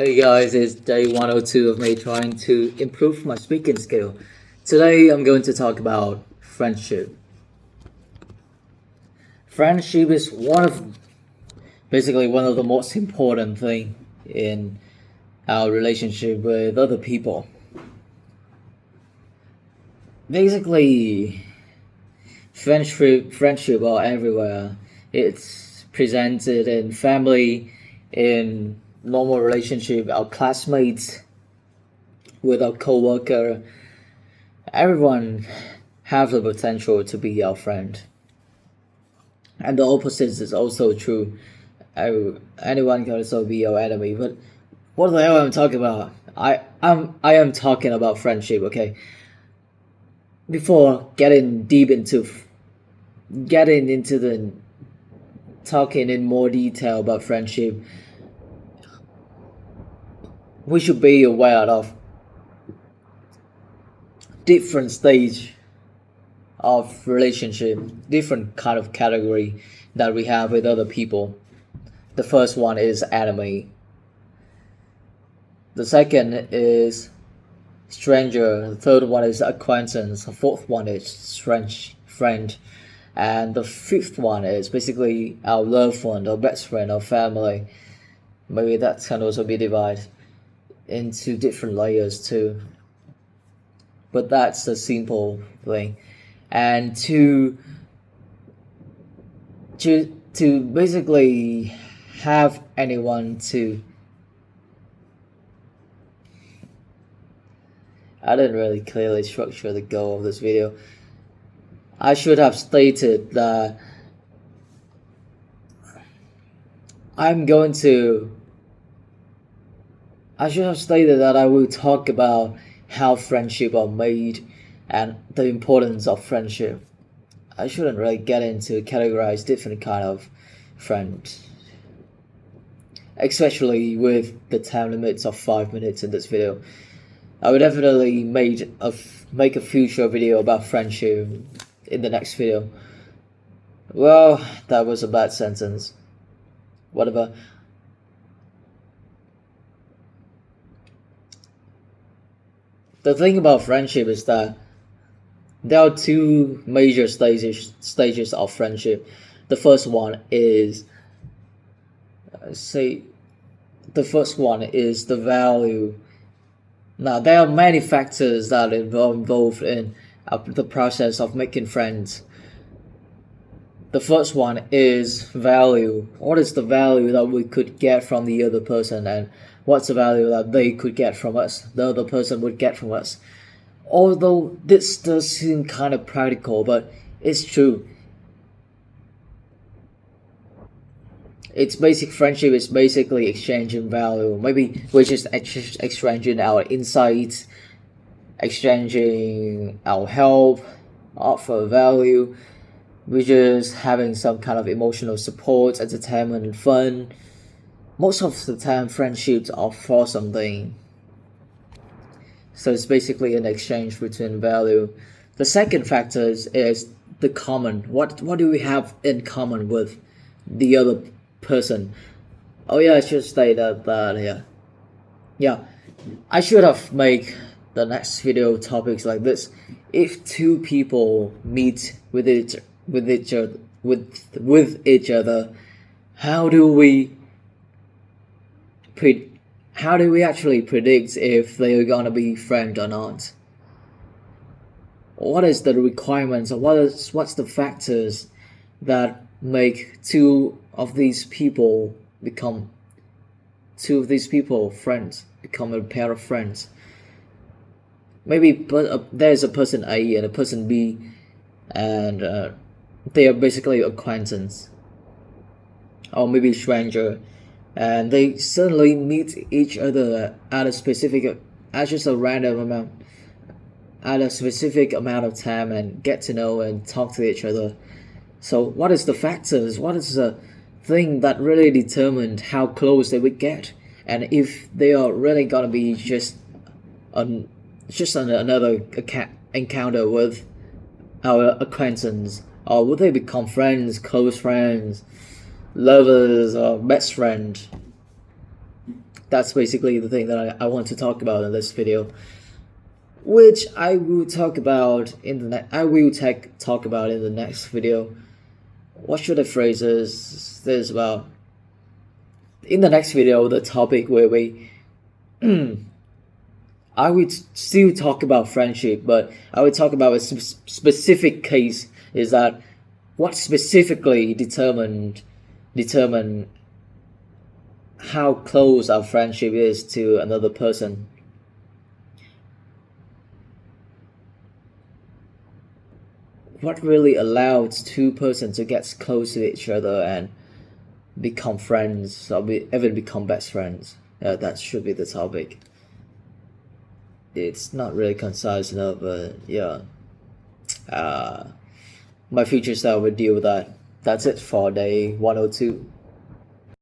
Hey guys, it's day 102 of me trying to improve my speaking skill. Today I'm going to talk about friendship. Friendship is one of the most important thing in our relationship with other people. Basically, friendship are everywhere. It's presented in family, in normal relationship, our classmates, with our coworker. Everyone have the potential to be our friend, and the opposite is also true. Anyone can also be your enemy. But what the hell am I talking about? I am talking about friendship. Okay, before getting into the talking in more detail about friendship, we should be aware of different stage of relationship, different kind of category that we have with other people. The first one is enemy. The second is stranger. The third one is acquaintance. The fourth one is friend. And the fifth one is basically our loved one, our best friend, our family. Maybe that can also be divided into different layers too. But that's a simple thing. And to basically have anyone to, I didn't really clearly structure the goal of this video. I should have stated that I should have stated that I will talk about how friendship are made and the importance of friendship. I shouldn't really get into categorize different kind of friends, especially with the time limits of 5 minutes in this video. I would definitely make a future video about friendship in the next video. Well, that was a bad sentence. Whatever. The thing about friendship is that there are two major stages of friendship. The first one is the value. Now there are many factors that are involved in the process of making friends. The first one is value. What is the value that we could get from the other person, and what's the value that they could get from us, the other person would get from us? Although this does seem kind of practical, but it's true. Its basic friendship is basically exchanging value. Maybe we're just exchanging our insights, exchanging our help, offer value. We're just having some kind of emotional support, entertainment, and fun. Most of the time, friendships are for something. So it's basically an exchange between value. The second factor is the common. What do we have in common with the other person? Oh yeah, I should say that yeah. I should have made the next video topics like this. If two people meet with each other, how do we actually predict if they are gonna be friends or not? What is the requirements, or what's the factors that make two of these people friends, become a pair of friends? Maybe there's a person A and a person B, and they are basically acquaintance, or maybe stranger, and they suddenly meet each other at a specific of time and get to know and talk to each other. So what is the factors, what is the thing that really determined how close they would get, and if they are really gonna be just another encounter with our acquaintance, or would they become friends, close friends, lovers, or best friend? that's basically the thing that I want to talk about in this video, which I will talk about in the talk about in the next video. What should I phrase this about? In the next video, the topic where we I would still talk about friendship, but I would talk about a specific case. Is that what specifically determine how close our friendship is to another person? What really allows two persons to get close to each other and become friends, or even become best friends? That should be the topic. It's not really concise enough, but yeah. My future self will deal with that. That's it for day 102.